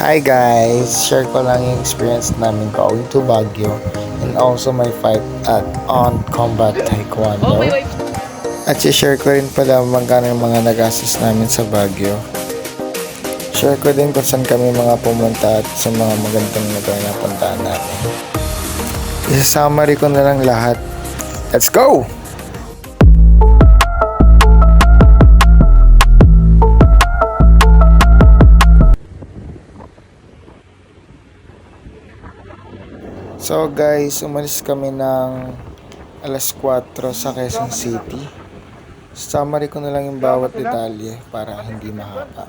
Hi guys! Share ko lang yung experience namin going to Baguio and also my fight on Combat Taekwondo. At share ko rin pala magkano yung mga nagastos namin sa Baguio. Share ko din kung saan kami mga pumunta at sa mga magandang lugar na puntaan namin. Isa-summary ko na lang lahat. Let's go! So guys, umalis kami ng alas 4 sa Quezon City. Summary ko na lang yung bawat detalye para hindi mahaba.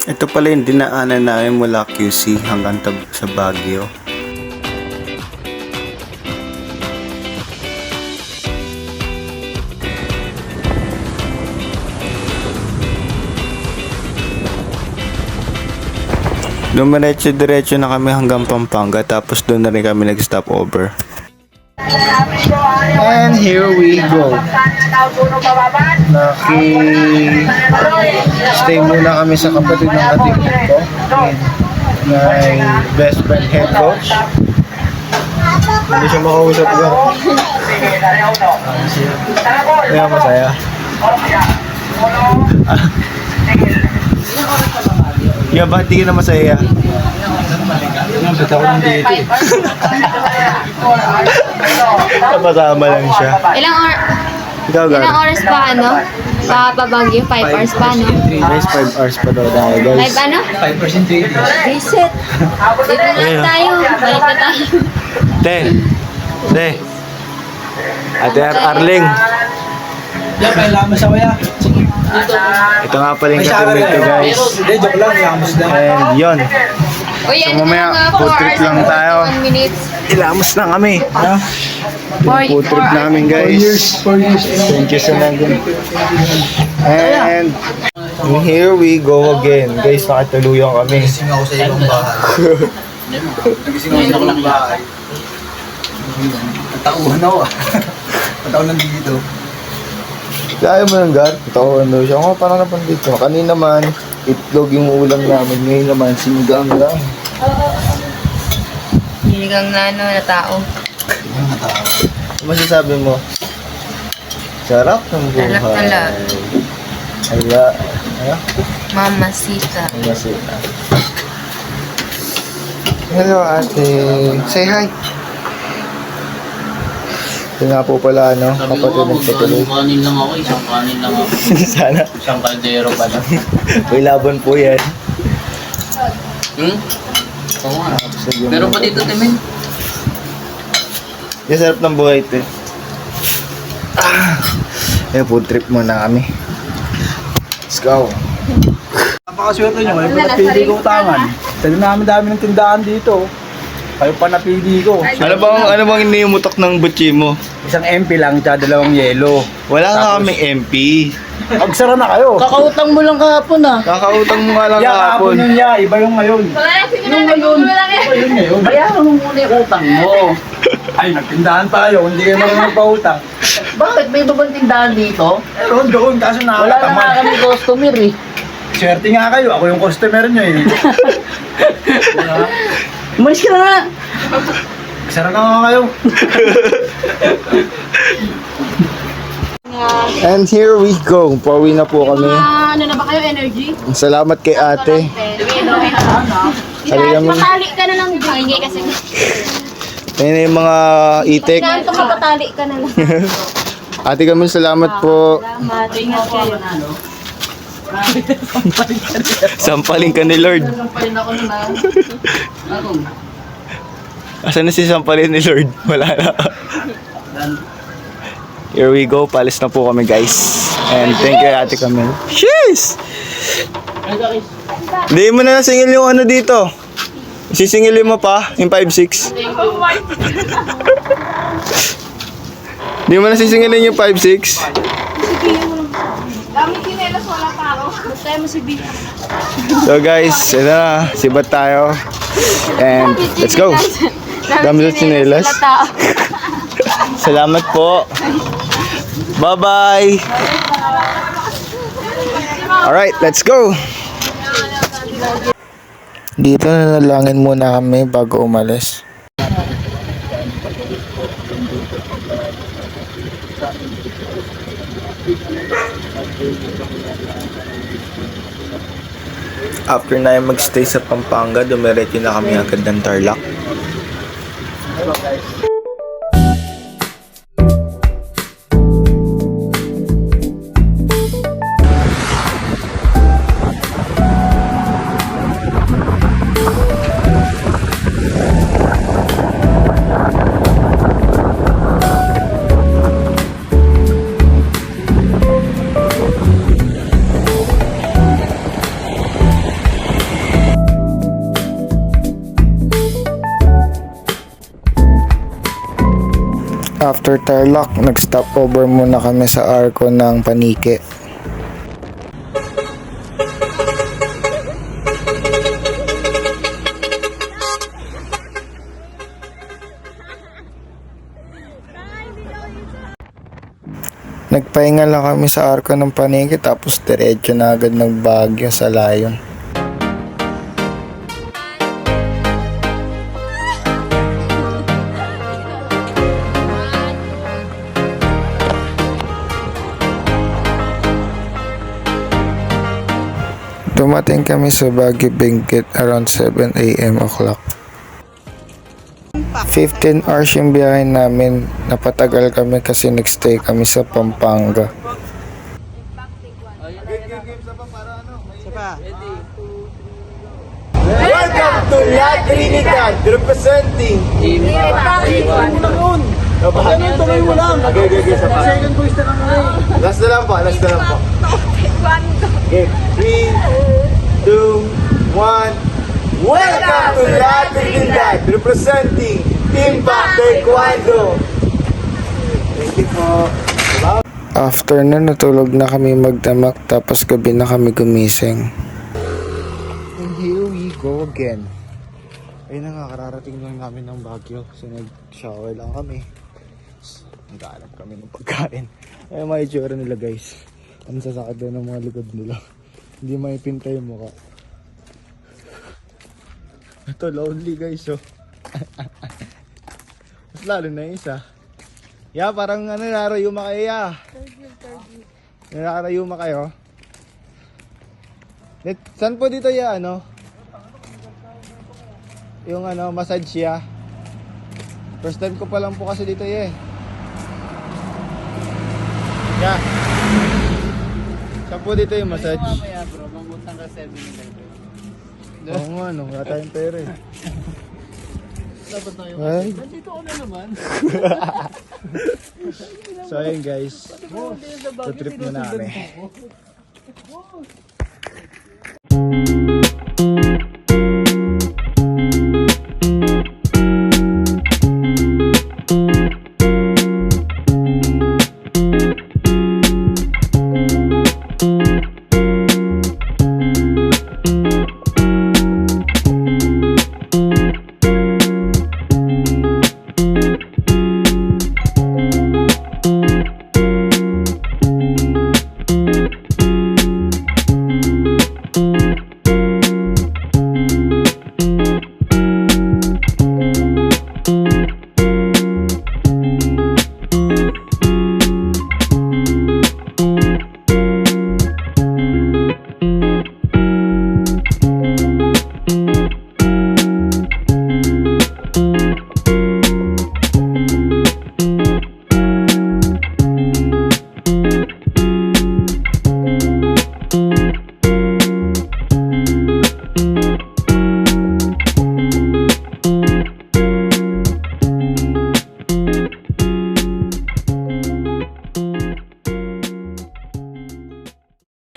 Ito pala yung dinaanan namin mula QC hanggang sa Baguio. Dumiretso-diretso na kami hanggang Pampanga, tapos doon na rin kami nag-stop over. And here we go. Stay muna kami sa kapatid ng ating ko. My best friend head coach. Hindi siya makausap ko. Kaya masaya. Yeah, ba't di ka na masaya? Ba't ako nang dito? Kapasama lang siya. Ilang oras pa pa Baguio? 5 hours pa Guys, 5 hours pa daw tayo guys. 5 5% reset. Dito lang tayo. Balik na tayo. Ate Arling. Yan, kailangan masawaya. Ito nga pala yung katimate ko guys. Hindi, joke lang, ilamos lang. And yun. Uy, So mamaya, food trip lang tayo. Ilamos na kami. Food trip namin guys. 4 years. Thank you so much. And here we go again. Guys, nakatuluyan kami. Nagising ako sa ibang bahay. Nagising ako sa ibang bahay. Natauhan ako ah. Natauhan lang dito. Kaya mo lang gan? Ito ano siya. Oh, parang napandito. Kanina naman, itlog yung ulam namin. Ngayon naman, sinigang lang. Hinigang na na tao. Ano masasabi mo? Sarap ng buhay. Sarap talaga. Mamasita. Mamasita. Hello ate. Say hi. Ito nga po pala, kapatid ng patuloy. Kanin lang ako, isang kanin lang ako. Sana. Isang kaldero pa lang. May laban po yan. Oo nga. Meron pa dito, Timin. Yung sarap ng buhay ito. Food trip muna kami. Let's go. Napakaswerte nyo, kayo pa napili ko utangan. Dali namin dami ng tindahan dito. Kayo pa napili ko. Ano bang iniumutok ng butchi mo? Isang MP lang, tsaka 2 yelo. Wala nga kaming MP. Magsara na kayo. Kakautang mo lang kahapon ah. Kakautang mo nga lang Ya, kahapon. yun ya, iba yung ngayon. Yung ngayon, Iba yung ngayon. bayaran mo muna yung utang mo. Ay, nagtindahan tayo, hindi kayo marunong pautang. Bakit? May iba bang tindahan dito? Meron doon, kaso Wala na nga nakakataman. kami customer eh. Swerte nga kayo, ako yung customer nyo eh. Umalis ka na nga. Sara na nga kayo. And here we go. Pauwi na po kami. Ano na ba kayo, energy? Salamat kay ate. Halika mo. Matali ka na lang. Hindi kasi. Ayun na yung mga itik. Ganto ka patali ka na lang. Ate kami, salamat po. Salamat. Ingat kayo. Sampaling ka ni Lord. Sampayin ako naman. Ano? Asan na si sampaling ni Lord? Wala na. Here we go. Palis na po kami guys. And thank you ate kami. Jeez! Hindi mo na nasingil yung ano dito. Sisingilin mo pa, yung 5-6. Hindi mo na sisingilin yung 5-6. Dami kinelas, wala pa ako. Basta mo si B. So guys, ito na. Sibat tayo. And let's go. Dami sa tsinelas. Salamat po. Bye-bye. Alright, let's go! Dito nanalangin muna kami bago umalis. After na yung magstay sa Pampanga, dumiretso na kami agad ng Tarlac. After Tarlac, nag-stop over muna kami sa Arco ng Panique. Nagpahinga lang kami sa Arco ng Panique tapos diretso na agad ng Baguio sa Layon. Dumating kami sa Baguio Benguet around 7 a.m. o'clock. 15 hours yung biyahe namin. Napatagal kami kasi nagstay kami sa Pampanga. Welcome to La Trinidad, representing Tuloy mo lang. Second voice na lang. Last na lang po. Okay, 3, 2, 1. Welcome to La Trinidad, representing Team Back Taekwondo. Thank you po. After na natulog na kami magdamag tapos gabi na kami gumising. And here we go again. Ayun na nga, kararating lang namin ng Baguio. So nag-shower lang kami. Nagkaanap kami ng pagkain. Ay, mga itsura nila guys. Ang sasakit doon ng mga likod nila. Hindi maipinta yung mukha. Ito, lonely guys, oh. Mas lalo na yung isa. Yeah, parang nararayuma kayo, yeah. Nararayuma kayo. Saan po dito ya, yung massage siya. First time ko pa lang po kasi dito, yeah. Yeah. Saan po dito yung massage? Mamaya bro, mangutang ka 7-11. Oo nga, wala tayong pera eh. Dapat tayo. Ay. Nandito ako na naman. So ayun guys, sa trip na namin.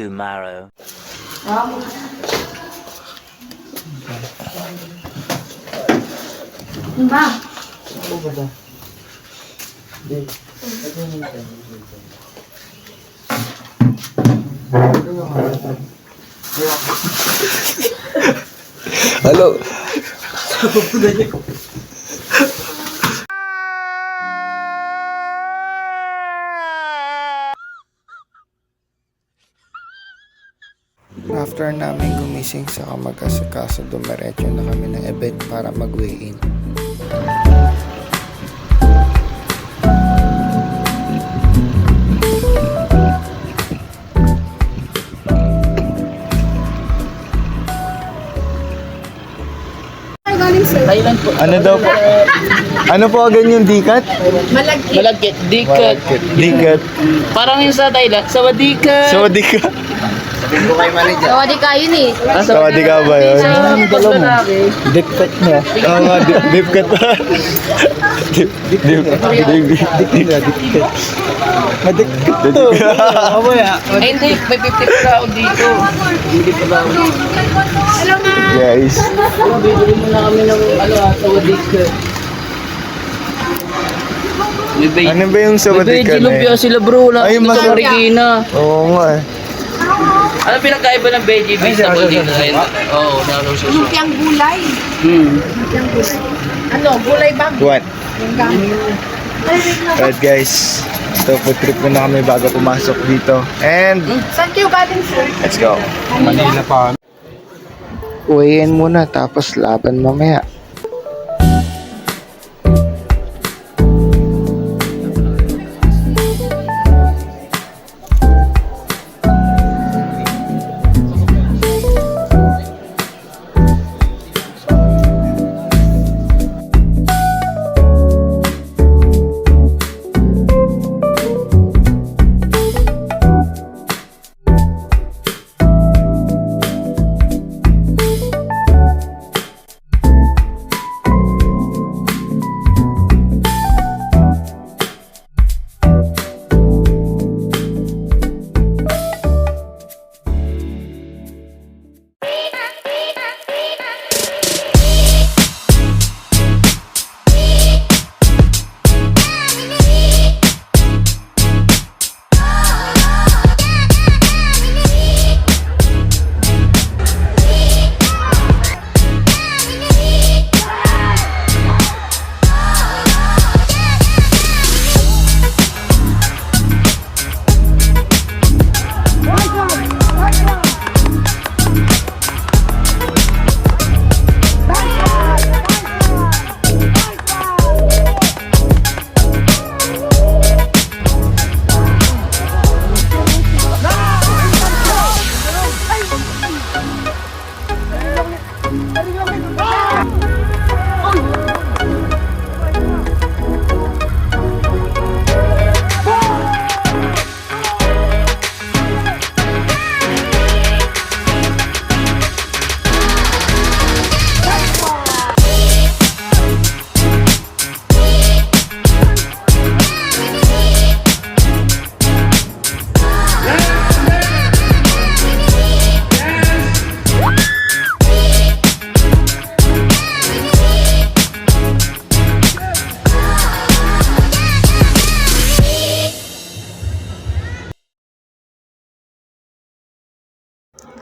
Tomorrow. Ba? Hello. After namin gumising sa kamag-asikaso, dumiretso na kami ng event para mag-weigh-in. Thailand po. Ano daw po? Ano po agad yung dikat? Malagkit. Dikat. Dikat. Parang yung sa Thailand. Sawadika. Sawadi ka. Sawadi ka yun eh. Sawadi ka ba yun? Mas lalaki. Dikkat niya. Oo nga, deep cut pa. Dikkat. Madikkat to. Mamaya. Ay, hindi. May 50 pa ako dito. Hindi pa ako. Guys. Bibili mo na kami ng sawadika. Ano ba yung sawadi ka na Lumpia yun? sila bro. Ay, Ay, mas- mas Marikina. Oo nga eh. Ano pinagkaiba ng veggie beef sa dito? Oo, nalususo. Lumpiang gulay. Ano, gulay ba? What? Alright guys. So food trip muna kami bago pumasok dito. And Saan kayo galing, sir? let's go. Manila pa. Weigh-in muna tapos laban mamaya.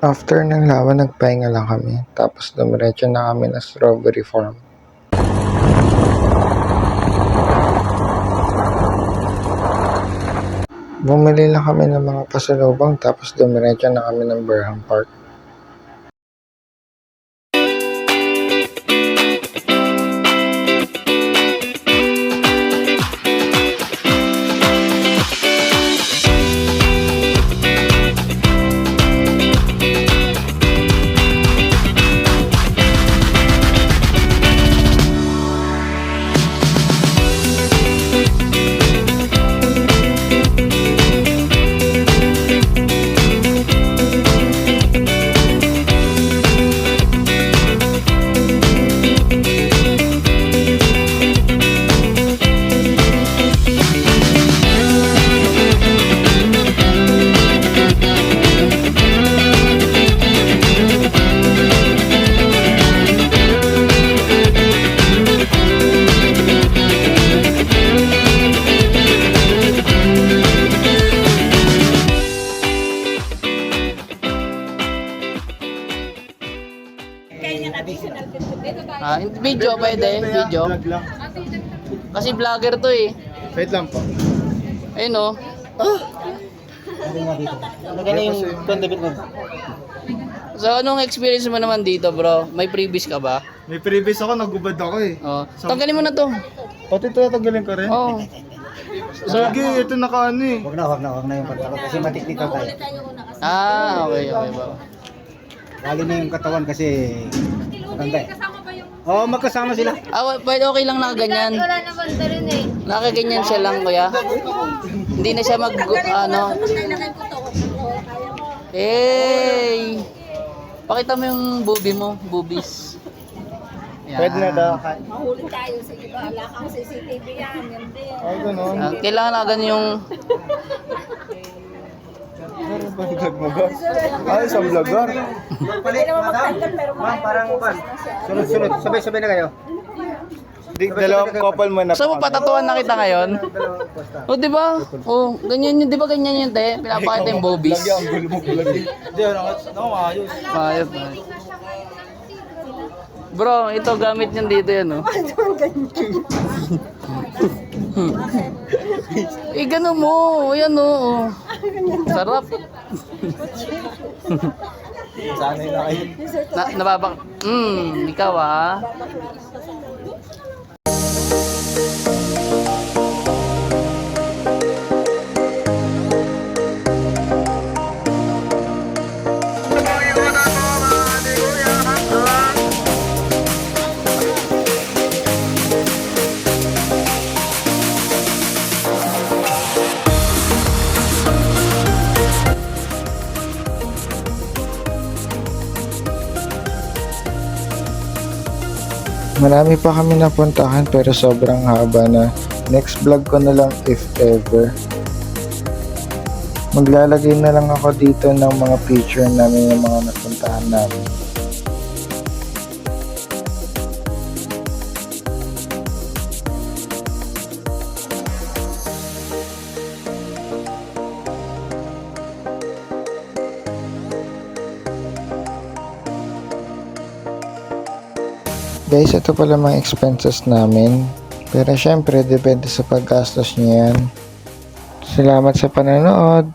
After ng laban, nagpahinga lang kami. Tapos dumiretso na kami na strawberry farm. Bumili lang kami ng mga pasalubong tapos dumiretso na kami ng Burham Park. Video pwede, video. Kasi vlogger to eh. Wait lang po. Ayun oh. Maganda yung pandabit mo. So, anong experience mo naman dito, bro? May previous ka ba? May previous ako, nagubad ako eh. Oh. Tanggalin mo na to. Pati ito natanggalin ko rin. Oh. Sige, ito naka ano eh. Huwag na yung pagtakot kasi matiknikal tayo. Ah, okay ba? Lalo na yung katawan kasi maganda eh. Oo, magkasama sila. Ah, pwede okay lang nakaganyan. Wala naman ta rin eh. Nakaganyan siya lang, kuya. Hindi na siya ano. Hey! Pakita mo yung boobie mo, boobies. Yan. Pwede na daw. Mahuli tayo sa iba. Wala kang CCTV yan. Yan din. Ay, gano'n. Ah, kailangan na ganun yung... Meron ba yung vlog mo ba? Ay, isang vlogger. Palit, madam. Ma'am, parang upan. Sunod-sunod. Sabay-sabay na kayo. Dalawang couple mo na. So, patatuan na kita ngayon. O, di ba? O, ganyan yun. Di ba ganyan yun, te? Pinapakita yung boobies. Lagi ang gulo mo, lagi. Hindi, maayos. Ayos. Bro, ito gamit niyan dito yan, oh. Eh, gano'n mo. Ayan, oh. Sarap. Sanay na kayo. Nababak... ikaw, ah. Marami pa kami napuntahan pero sobrang haba na. Next vlog ko na lang if ever. Maglalagay na lang ako dito ng mga picture namin ng mga napuntahan namin. Guys, ito pala mga expenses namin. Pero syempre, depende sa paggastos niyo yan. Salamat sa panonood.